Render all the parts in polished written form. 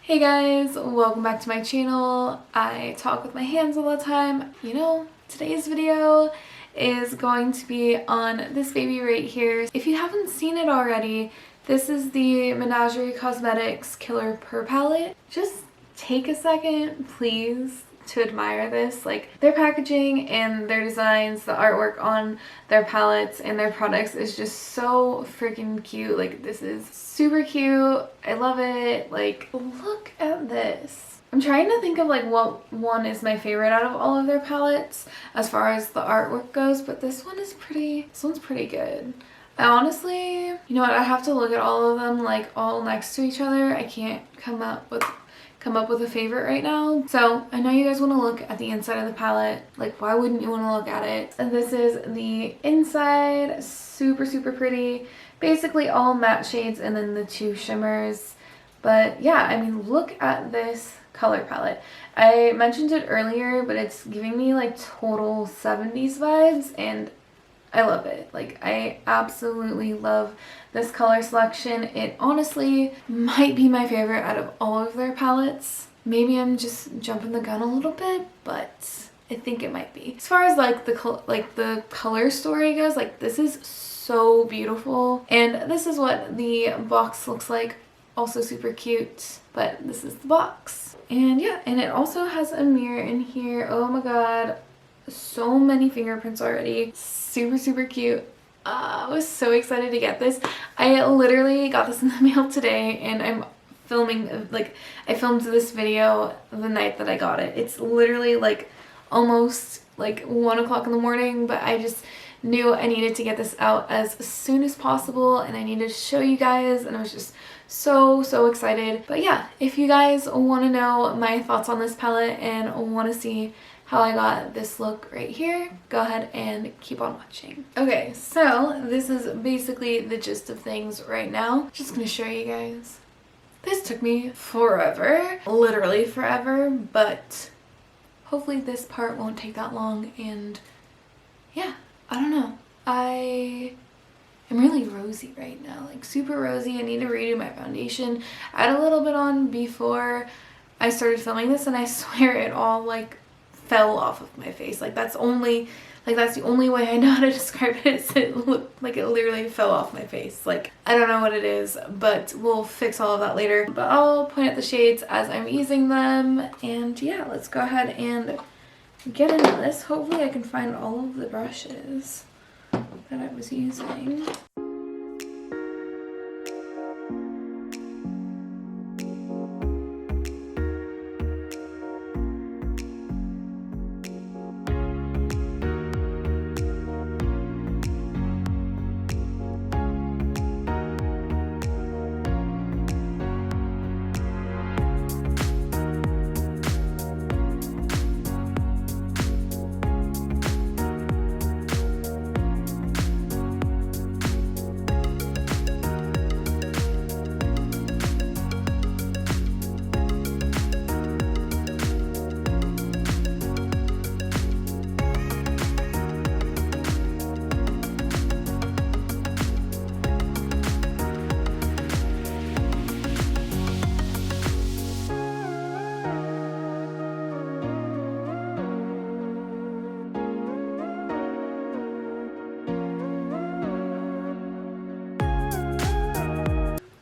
Hey guys, welcome back to my channel. I talk with my hands all the time. You know, today's video is going to be on this baby right here. If you haven't seen it already, this is the Menagerie Cosmetics Killer Purr palette. Just take a second, please, to admire this. Like, their packaging and their designs, the artwork on their palettes and their products is just so freaking cute. Like, this is super cute. I love it. Like, look at this. I'm trying to think of like what one is my favorite out of all of their palettes as far as the artwork goes, but this one's pretty good. I honestly, you know what, I have to look at all of them like all next to each other. I can't come up with a favorite right now. So I know you guys want to look at the inside of the palette. Like, why wouldn't you want to look at it? And this is the inside. Super pretty. Basically all matte shades and then the two shimmers. But yeah, I mean, look at this color palette. I mentioned it earlier, but it's giving me like total 70s vibes and I love it. Like, I absolutely love this color selection. It honestly might be my favorite out of all of their palettes. Maybe I'm just jumping the gun a little bit, but I think it might be. As far as like the color story goes, like, this is so beautiful. And this is what the box looks like. Also super cute, but this is the box. And yeah, and it also has a mirror in here. Oh my god. So many fingerprints already. Super cute. I was so excited to get this. I literally got this in the mail today and I'm filming, like, I filmed this video the night that I got it. It's literally like almost like 1 o'clock in the morning, but I just knew I needed to get this out as soon as possible and I needed to show you guys, and I was just so excited. But yeah, if you guys want to know my thoughts on this palette and want to see how I got this look right here, go ahead and keep on watching. Okay, so this is basically the gist of things right now. Just gonna show you guys. This took me forever, literally forever, but hopefully this part won't take that long. And yeah, I don't know. I am really rosy right now, like super rosy. I need to redo my foundation. I had a little bit on before I started filming this and I swear it all like fell off of my face. Like, that's the only way I know how to describe it, is it looked like it literally fell off my face. Like, I don't know what it is, but we'll fix all of that later. But I'll point out the shades as I'm using them, and yeah, let's go ahead and get into this. Hopefully I can find all of the brushes that I was using.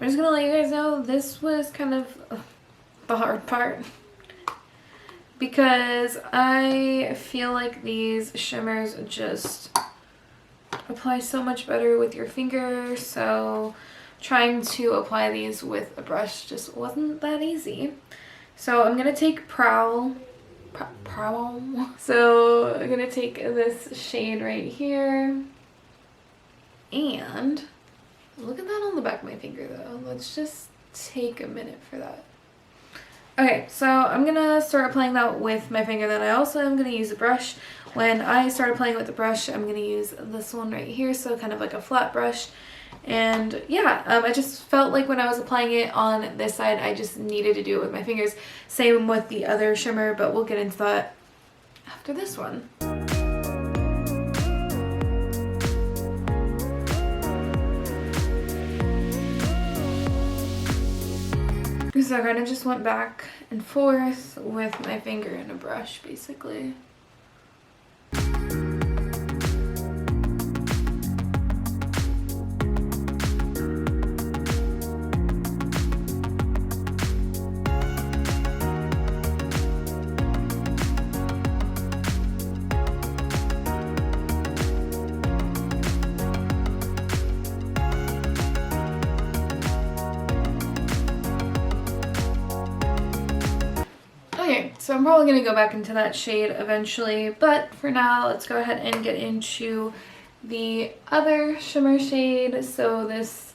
I'm just gonna let you guys know this was kind of the hard part because I feel like these shimmers just apply so much better with your finger, so trying to apply these with a brush just wasn't that easy. So I'm gonna take Prowl. So I'm gonna take this shade right here, and look at that on the back of my finger though. Let's just take a minute for that. Okay, so I'm gonna start applying that with my finger. Then I also am gonna use a brush. When I start applying with the brush, I'm gonna use this one right here, so kind of like a flat brush. And yeah, I just felt like when I was applying it on this side, I just needed to do it with my fingers. Same with the other shimmer, but we'll get into that after this one. So I kind of just went back and forth with my finger and a brush, basically. Okay, so I'm probably going to go back into that shade eventually, but for now, let's go ahead and get into the other shimmer shade. So this,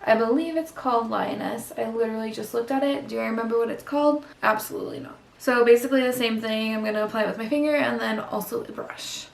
I believe it's called Lioness. I literally just looked at it. Do I remember what it's called? Absolutely not. So basically the same thing. I'm going to apply it with my finger and then also a brush.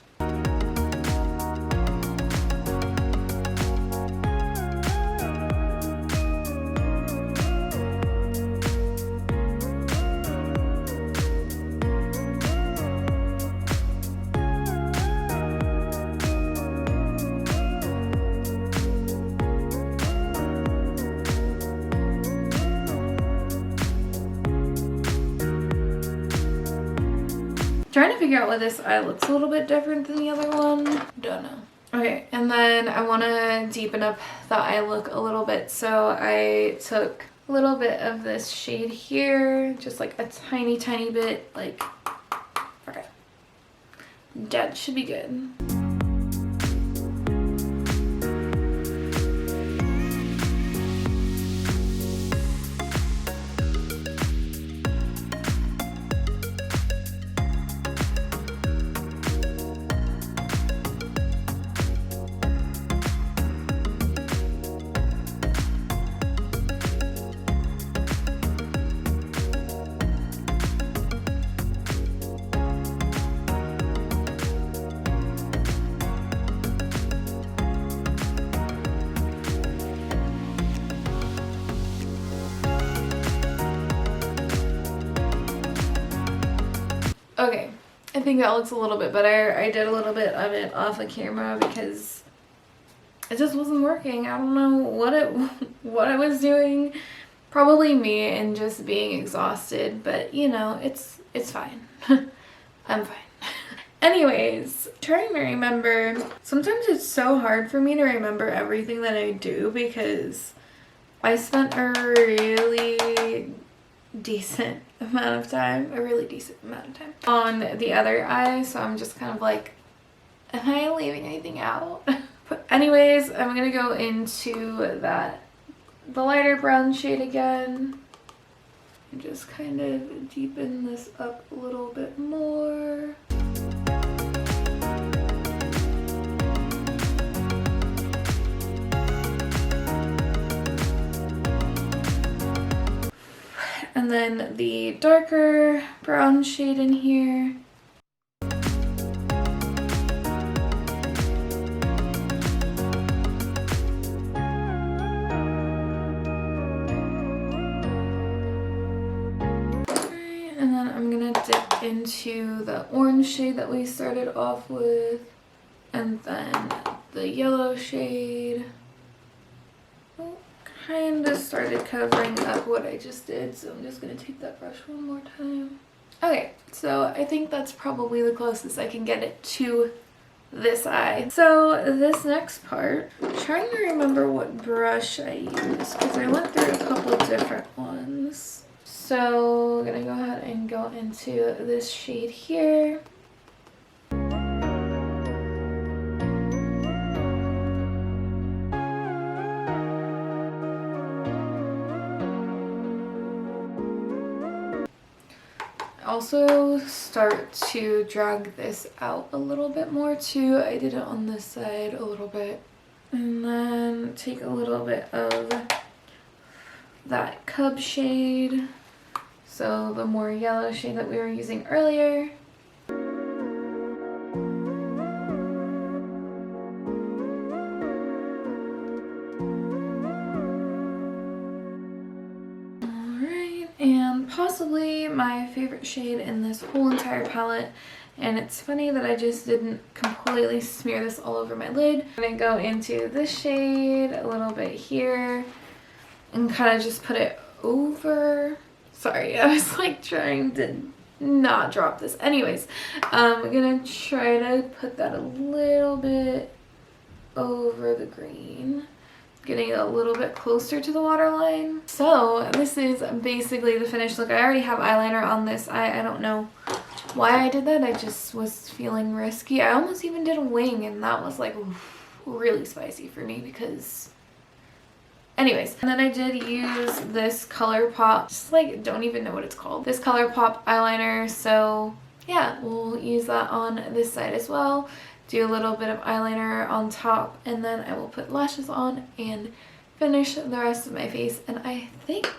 Trying to figure out why this eye looks a little bit different than the other one. Don't know. Okay, and then I want to deepen up the eye look a little bit. So I took a little bit of this shade here, just like a tiny, tiny bit, like, okay. That should be good. Okay, I think that looks a little bit better. I did a little bit of it off the camera because it just wasn't working. I don't know what I was doing. Probably me and just being exhausted, but you know, it's fine. I'm fine. Anyways, trying to remember. Sometimes it's so hard for me to remember everything that I do because I spent a really decent amount of time on the other eye, so I'm just kind of like, am I leaving anything out? But anyways, I'm gonna go into the lighter brown shade again and just kind of deepen this up a little bit more. And then the darker brown shade in here. And then I'm gonna dip into the orange shade that we started off with, and then the yellow shade. Kind of started covering up what I just did, so I'm just gonna take that brush one more time. Okay, so I think that's probably the closest I can get it to this eye. So this next part, I'm trying to remember what brush I used because I went through a couple different ones. So I'm gonna go ahead and go into this shade here. Also start to drag this out a little bit more too. I did it on this side a little bit. And then take a little bit of that cub shade. So the more yellow shade that we were using earlier. And possibly my favorite shade in this whole entire palette, and it's funny that I just didn't completely smear this all over my lid. I'm gonna go into this shade a little bit here and kind of just put it over Sorry, I was like trying to not drop this. Anyways, I'm gonna try to put that a little bit over the green, getting it a little bit closer to the waterline. So this is basically the finished look. I already have eyeliner on this. I don't know why I did that. I just was feeling risky. I almost even did a wing, and that was like really spicy for me because anyways. And then I did use this ColourPop, just like don't even know what it's called, this ColourPop eyeliner. So yeah, we'll use that on this side as well. Do a little bit of eyeliner on top, and then I will put lashes on and finish the rest of my face, and I think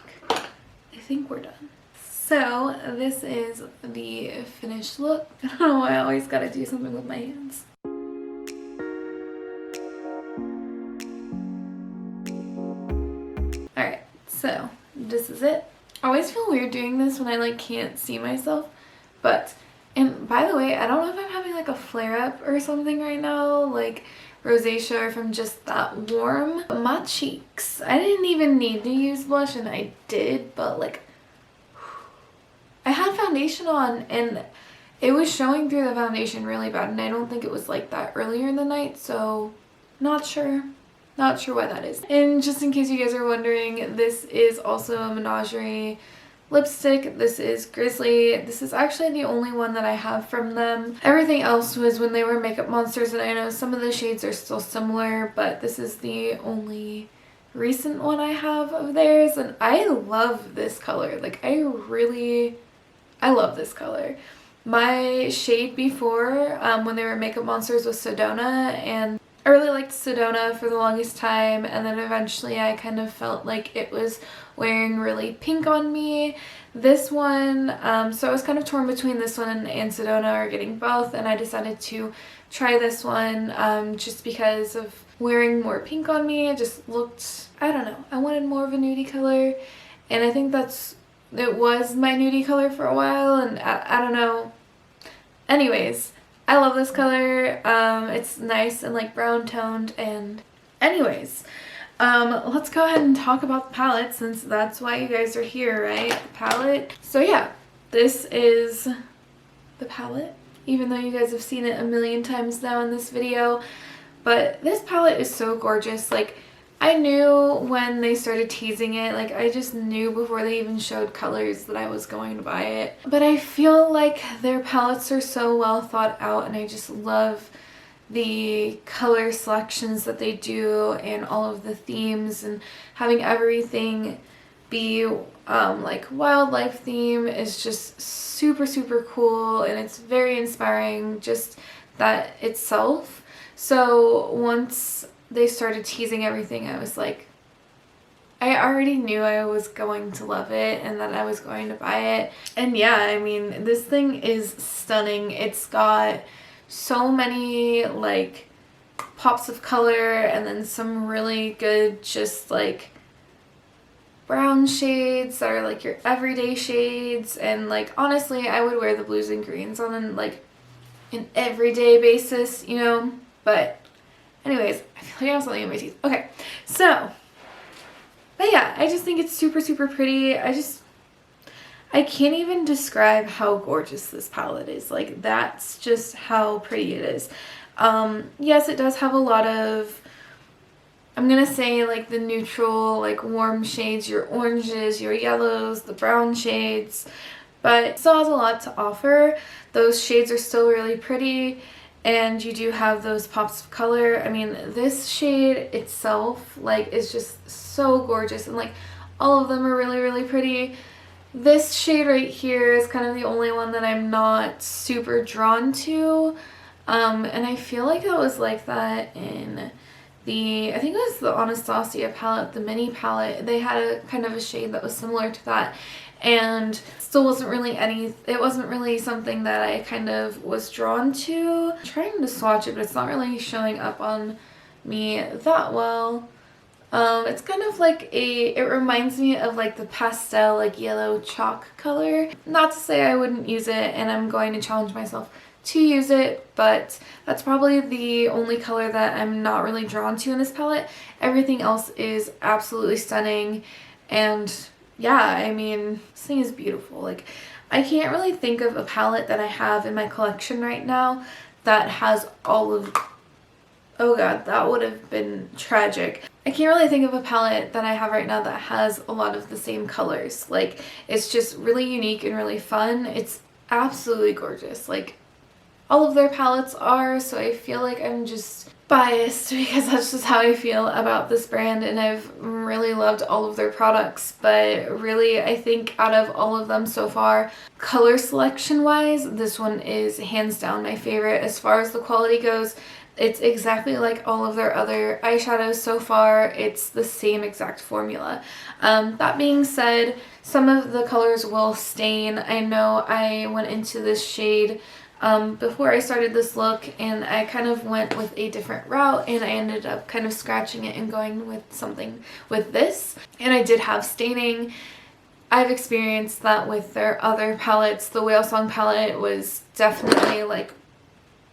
we're done. So this is the finished look. I don't know why I always gotta do something with my hands. Alright, so this is it. I always feel weird doing this when I like can't see myself, but and by the way, I don't know if I'm having like a flare-up or something right now, like rosacea, or if I'm just that warm. But my cheeks, I didn't even need to use blush, and I did, but like I had foundation on and it was showing through the foundation really bad, and I don't think it was like that earlier in the night, so not sure why that is. And just in case you guys are wondering, this is also a Menagerie lipstick. This is Grizzly. This is actually the only one that I have from them. Everything else was when they were Makeup Monsters, and I know some of the shades are still similar, but this is the only recent one I have of theirs, and I love this color. Like I love this color. My shade before, when they were Makeup Monsters, was Sedona, and I really liked Sedona for the longest time, and then eventually I kind of felt like it was wearing really pink on me. This one, so I was kind of torn between this one and Sedona, or getting both, and I decided to try this one just because of wearing more pink on me. It just looked, I don't know, I wanted more of a nudie color, and I think it was my nudie color for a while, and I don't know. Anyways, I love this color. It's nice and like brown toned, and anyways, let's go ahead and talk about the palette, since that's why you guys are here, right? The palette. So yeah, this is the palette, even though you guys have seen it a million times now in this video, but this palette is so gorgeous. Like I knew when they started teasing it, like I just knew before they even showed colors that I was going to buy it. But I feel like their palettes are so well thought out, and I just love the color selections that they do and all of the themes, and having everything be like wildlife theme is just super cool, and it's very inspiring, just that itself. So once they started teasing everything, I was like, I already knew I was going to love it and that I was going to buy it. And yeah, I mean, this thing is stunning. It's got so many like pops of color, and then some really good just like brown shades that are like your everyday shades. And like honestly, I would wear the blues and greens on like an everyday basis, you know. But anyways, I feel like I have something in my teeth. Okay, so, but yeah, I just think it's super pretty. I can't even describe how gorgeous this palette is. Like, that's just how pretty it is. Yes, it does have a lot of, I'm gonna say like the neutral, like warm shades, your oranges, your yellows, the brown shades, but it still has a lot to offer. Those shades are still really pretty, and you do have those pops of color. I mean, this shade itself like is just so gorgeous, and like all of them are really pretty. This shade right here is kind of the only one that I'm not super drawn to, and I feel like it was like that in I think it was the Anastasia palette, the mini palette. They had a kind of a shade that was similar to that, and still wasn't really it wasn't really something that I kind of was drawn to. I'm trying to swatch it, but it's not really showing up on me that well. It's kind of like it reminds me of like the pastel, like yellow chalk color. Not to say I wouldn't use it, and I'm going to challenge myself to use it, but that's probably the only color that I'm not really drawn to in this palette. Everything else is absolutely stunning, and yeah, I mean, this thing is beautiful. Like, I can't really think of a palette that I have in my collection right now that has all of, oh god, that would have been tragic. I can't really think of a palette that I have right now that has a lot of the same colors. Like, it's just really unique and really fun. It's absolutely gorgeous. Like, all of their palettes are, so I feel like I'm just biased because that's just how I feel about this brand, and I've really loved all of their products. But really, I think out of all of them so far, color selection wise, this one is hands down my favorite. As far as the quality goes, it's exactly like all of their other eyeshadows so far. It's the same exact formula. That being said, some of the colors will stain. I know I went into this shade before I started this look, and I kind of went with a different route, and I ended up kind of scratching it and going with something with this, and I did have staining. I've experienced that with their other palettes. The Whale Song palette was definitely like,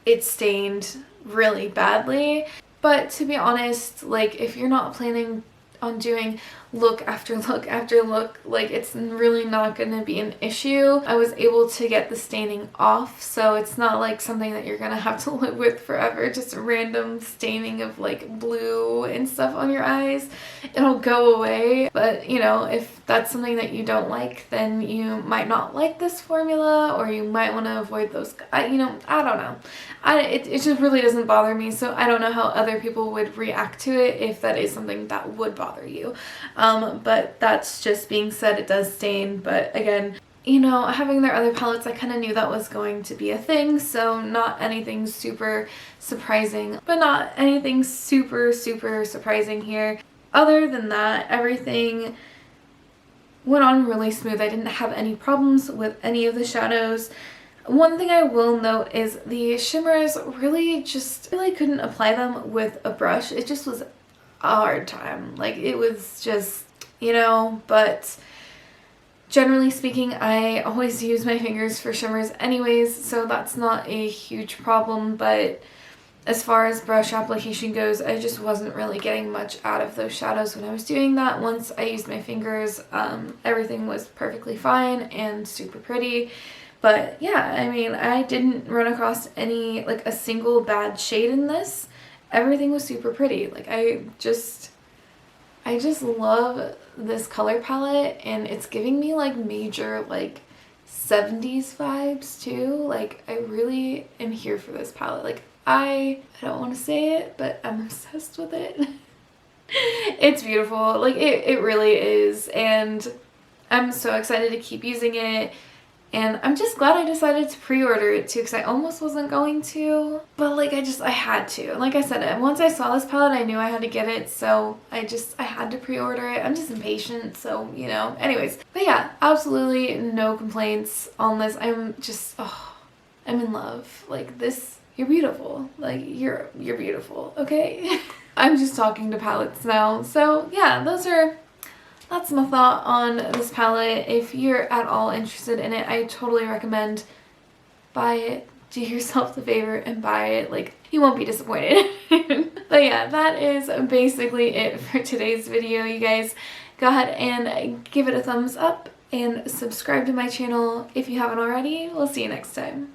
it stained really badly. But to be honest, like, if you're not planning on doing look after look after look, like, it's really not going to be an issue. I was able to get the staining off, so it's not like something that you're gonna have to live with forever, just random staining of like blue and stuff on your eyes. It'll go away. But you know, if that's something that you don't like, then you might not like this formula, or you might want to avoid those. You know, I don't know. It just really doesn't bother me, so I don't know how other people would react to it if that is something that would bother you. But that's just being said, it does stain. But again, you know, having their other palettes, I kind of knew that was going to be a thing, so not anything super surprising, but not anything super surprising here. Other than that, everything went on really smooth. I didn't have any problems with any of the shadows. One thing I will note is the shimmers really couldn't apply them with a brush. It just was a hard time. Like, it was just, you know, but generally speaking, I always use my fingers for shimmers anyways, so that's not a huge problem. But as far as brush application goes, I just wasn't really getting much out of those shadows when I was doing that. Once I used my fingers, everything was perfectly fine and super pretty. But yeah, I mean, I didn't run across any, like, a single bad shade in this. Everything was super pretty. Like, I just love this color palette, and it's giving me like major like 70s vibes too. Like, I really am here for this palette. Like, I don't want to say it, but I'm obsessed with it. It's beautiful. Like, it really is, and I'm so excited to keep using it. And I'm just glad I decided to pre-order it too, because I almost wasn't going to, but like, I had to. And like I said, once I saw this palette, I knew I had to get it, so I had to pre-order it. I'm just impatient, so, you know. Anyways, but yeah, absolutely no complaints on this. I'm just, oh, I'm in love. Like, this, you're beautiful. Like, you're beautiful, okay? I'm just talking to palettes now. So yeah, that's my thought on this palette. If you're at all interested in it, I totally recommend buy it. Do yourself the favor and buy it. Like, you won't be disappointed. But yeah, that is basically it for today's video. You guys go ahead and give it a thumbs up and subscribe to my channel if you haven't already. We'll see you next time.